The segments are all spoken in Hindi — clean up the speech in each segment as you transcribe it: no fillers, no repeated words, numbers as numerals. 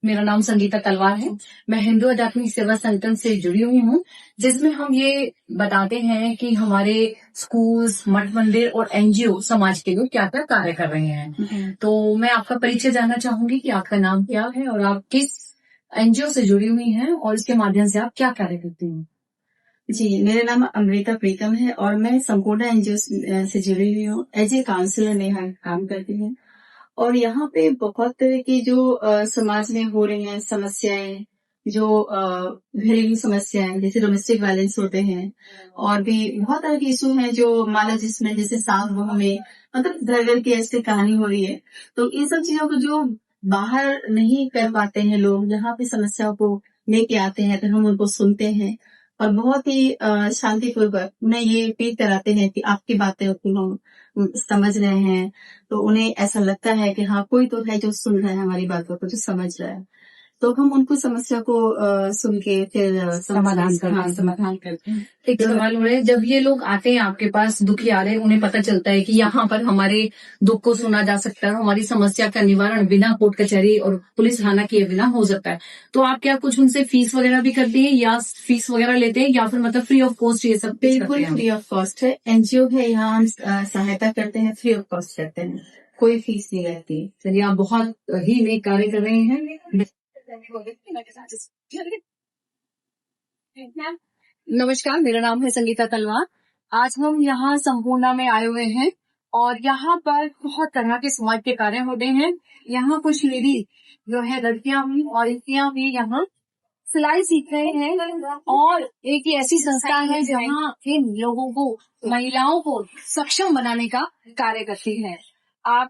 मेरा नाम संगीता तलवार है। मैं हिंदू आध्यात्मिक सेवा संगठन से जुड़ी हुई हूँ, जिसमें हम ये बताते हैं कि हमारे स्कूल्स, मठ मंदिर और एनजीओ समाज के लिए क्या क्या कार्य कर रहे हैं। तो मैं आपका परिचय जानना चाहूंगी कि आपका नाम क्या है और आप किस एनजीओ से जुड़ी हुई हैं और इसके माध्यम से आप क्या कार्य करती हैं। जी, मेरा नाम अमृता प्रीतम है और मैं संपूर्ण एनजीओ से जुड़ी हुई हूँ। एज ए काउंसलर में यहाँ काम करती हूँ और यहाँ पे बहुत तरह की जो समाज में हो रही हैं समस्याएं, जो घरेलू समस्याएं जैसे डोमेस्टिक वायलेंस होते हैं और भी बहुत तरह के इशू हैं जो माना जिसमें जैसे सास बहू में मतलब घर घर की ऐसी कहानी हो रही है। तो इन सब चीजों को जो बाहर नहीं कर पाते हैं लोग, यहाँ पे समस्याओं को लेके आते हैं तो हम उनको सुनते हैं और बहुत ही शांतिपूर्वक उन्हें ये फील कराते हैं कि आपकी बातें को हम समझ रहे हैं। तो उन्हें ऐसा लगता है कि हाँ कोई तो है जो सुन रहा है हमारी बातों को, जो समझ रहा है। तो हम उनको समस्या को सुन के फिर समाधान करते हैं। एक सवाल हो रहा है, जब ये लोग आते हैं आपके पास दुखी आ रहे हैं, उन्हें पता चलता है कि यहाँ पर हमारे दुख को सुना जा सकता है, हमारी समस्या का निवारण बिना कोर्ट कचहरी और पुलिस थाना किए बिना हो सकता है, तो आप क्या कुछ उनसे फीस वगैरह भी करते हैं या फीस वगैरह लेते हैं या फिर मतलब फ्री ऑफ कॉस्ट ये सब? बिल्कुल फ्री ऑफ कॉस्ट है। एनजीओ है, यहाँ हम सहायता करते हैं, फ्री ऑफ कॉस्ट करते हैं, कोई फीस नहीं लगती। चलिए, आप बहुत ही नेक कार्य कर रहे हैं। नमस्कार, मेरा नाम है संगीता तलवार। आज हम यहाँ संपूर्णा में आए हुए हैं और यहाँ पर बहुत तरह के समाज के कार्य होते हैं। यहाँ कुछ लेडी जो है लड़कियां भी और लड़कियां भी यहाँ सिलाई सीख रहे हैं और एक ऐसी संस्था है जहाँ इन लोगों को, महिलाओं को सक्षम बनाने का कार्य करती है। आप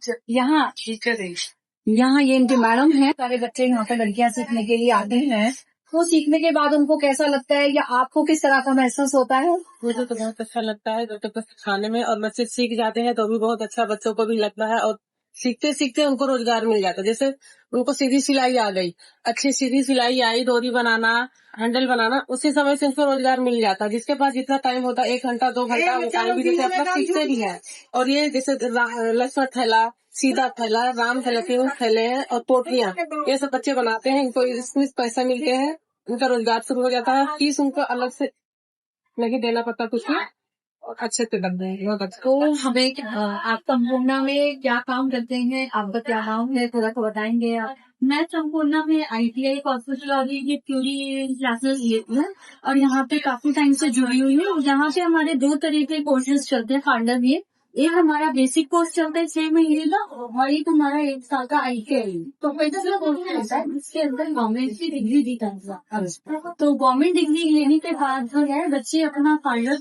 यहाँ ये इनके मैडम है। सारे बच्चे यहाँ पर लड़कियां सीखने के लिए आते हैं, वो सीखने के बाद उनको कैसा लगता है या आपको किस तरह का महसूस होता है? मुझे तो बहुत अच्छा लगता है बच्चों को सिखाने में, और बच्चे सीख जाते हैं तो भी बहुत अच्छा बच्चों को भी लगता है और सीखते सीखते उनको रोजगार मिल जाता है। जैसे उनको सीधी सिलाई आ गई, अच्छी सीधी सिलाई आई, डोरी बनाना, हैंडल बनाना, उसी समय से उनको रोजगार मिल जाता है। जिसके पास जितना टाइम होता है 1 घंटा 2 घंटा वो टाइम भी जैसे अपना सीखते भी है। और ये जैसे लक्ष्मण थैला, सीधा थैला, राम थैला, 3 थैले हैं और पोटलियां, ये सब बच्चे बनाते हैं। इनको इसमें पैसा मिलते हैं, उनका रोजगार शुरू हो जाता है। फीस उनको अलग से नहीं देना पड़ता कुछ भी, और अच्छे से बन रहे हैं बहुत अच्छा। तो हमें आप संपूर्णा में क्या काम करते हैं, आपका क्या नाम है, थोड़ा सा बताएंगे आप? मैं संपूर्णा में ITI कॉस्मेटोलॉजी की थ्योरी क्लासेस लेती हूँ और यहाँ पे काफी टाइम से जुड़ी हुई हूँ। यहाँ पे हमारे 2 तरह के कोर्सेज चलते हैं फाउंडर में। एक हमारा बेसिक कोर्स चलता है 6 महीने का और एक हमारा 1 साल का ITI। तो पैसा कोर्स रहता है, इसके अंदर गवर्नमेंट की डिग्री दी जाती है। तो गवर्नमेंट डिग्री लेने के बाद जो है बच्चे अपना फाउंडर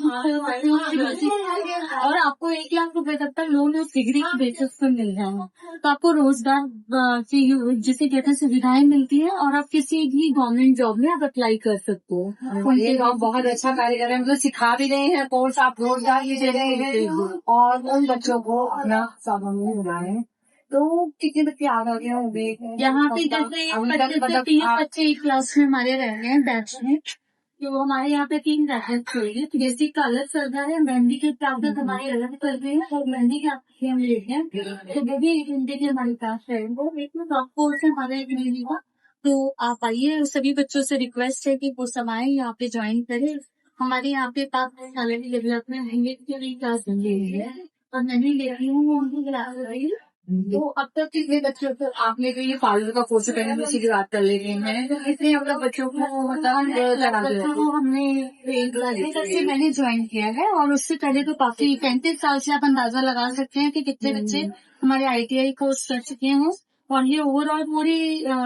और आपको 1 लाख रुपए तक का लोन उस डिग्री की बेसिस पर मिल जाएगा। तो आपको रोजगार की जिसे कहते हैं सुविधाएं मिलती है और आप किसी भी गवर्नमेंट जॉब में आप अप्लाई कर सकते हो। ये आप बहुत अच्छा कार्य कर रहे हैं, मतलब सिखा भी रहे हैं, कोर्स आप रोजगार भी दे रहे हैं और उन बच्चों को अपना स्वावलंबी बना रहे हैं। तो कितने बच्चे आ गए होंगे यहाँ पे? जैसे 25 बच्चे एक क्लास में हमारे रह रहे हैं बैच में। तो हमारे यहाँ पे 3 बैचेस हुई, बेसिक का अलग चल रहा है, मेहंदी के क्लासेस हमारे अलग चल रही है और मेहंदी के हम लेते हैं। तो वो भी 1 घंटे की हमारी क्लास है, वो एक टॉप कोर्स है हमारा 1 महीने का। तो आप आइए, सभी बच्चों से रिक्वेस्ट है कि वो सब आए यहाँ पे ज्वाइन करें। हमारे यहाँ पे काफी सैलरी डेवलपमेंट की क्लास है और मैं भी ले रही हूँ उनकी क्लास रही। तो अब तक कितने बच्चों को आपने तो ये पार्लर का कोर्स करने में सीधी बात कर ले रहे हैं, तो कितने मतलब बच्चों को मतलब हमने से मैंने ज्वाइन किया है और उससे पहले तो काफी 35 साल से आप अंदाजा लगा सकते हैं कि कितने बच्चे हमारे ITI कोर्स कर चुके हैं। और ये ओवरऑल पूरी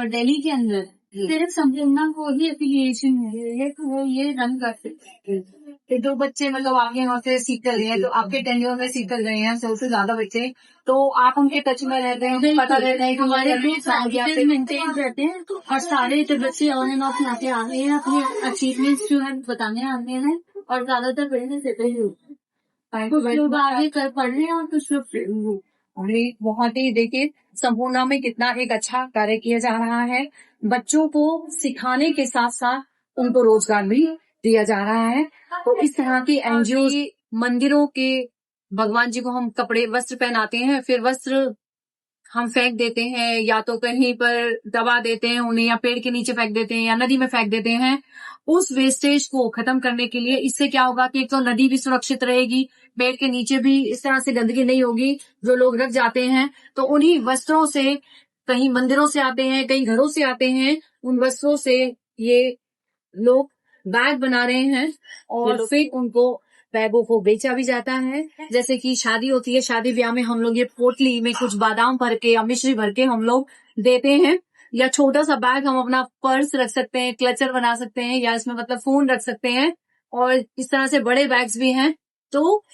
दिल्ली के अंदर सिर्फ संपूर्णा को ही एफिलिएशन है तो वो ये रन कर सकते हैं। कि 2 बच्चे मतलब आगे वहाँ से सीख कर रहे हैं, तो आपके टेन्योर में सीख कर रहे हैं 100 से ज्यादा बच्चे, तो आप उनके टच में रहते हैं, पता रहता है कि हमारे ग्रुप मेंटेन रहते हैं और सारे बच्चे ऑन एंड ऑफ यहाँ पे आ रहे हैं, अपने अचीवमेंट्स जो है बताने आते हैं और ज्यादातर पढ़ने देते हैं। कुछ लोग आगे कर पढ़ रहे हैं और कुछ लोग बहुत ही देखिए संपूर्णा में कितना एक अच्छा कार्य किया जा रहा है। बच्चों को सिखाने के साथ साथ उनको रोजगार भी दिया जा रहा है। तो इस तरह की एनजीओ मंदिरों के भगवान जी को हम कपड़े वस्त्र पहनाते हैं, फिर वस्त्र हम फेंक देते हैं, या तो कहीं पर दबा देते हैं उन्हें, या पेड़ के नीचे फेंक देते हैं, या नदी में फेंक देते हैं, उस वेस्टेज को खत्म करने के लिए इससे क्या होगा कि एक तो नदी भी सुरक्षित रहेगी, पेड़ के नीचे भी इस तरह से गंदगी नहीं होगी। जो लोग रख जाते हैं तो उन्हीं वस्त्रों से, कहीं मंदिरों से आते हैं, कहीं घरों से आते हैं, उन वस्त्रों से ये लोग बैग बना रहे हैं और फिर उनको बैगों को बेचा भी जाता है। जैसे कि शादी होती है, शादी ब्याह में हम लोग ये पोटली में कुछ बादाम भर के या मिश्री भर के हम लोग देते हैं, या छोटा सा बैग हम अपना पर्स रख सकते हैं, क्लचर बना सकते हैं, या इसमें मतलब फोन रख सकते हैं, और इस तरह से बड़े बैग्स भी हैं। तो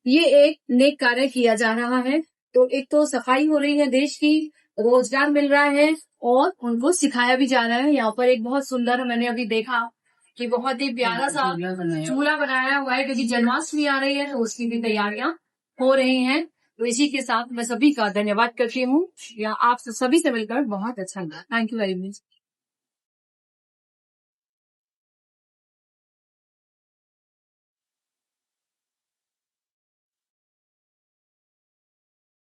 ये एक नेक कार्य किया जा रहा है। तो एक तो सफाई हो रही है देश की, रोजगार मिल रहा है, और उनको सिखाया भी जा रहा है। यहाँ पर एक बहुत सुंदर, मैंने अभी देखा कि बहुत ही प्यारा सा चूल्हा बनाया हुआ है, क्योंकि जन्माष्टमी आ रही है तो उसकी भी तैयारियां हो रही हैं। तो इसी के साथ मैं सभी का धन्यवाद करती हूँ। या आप सभी से मिलकर बहुत अच्छा लगा। Thank you very much.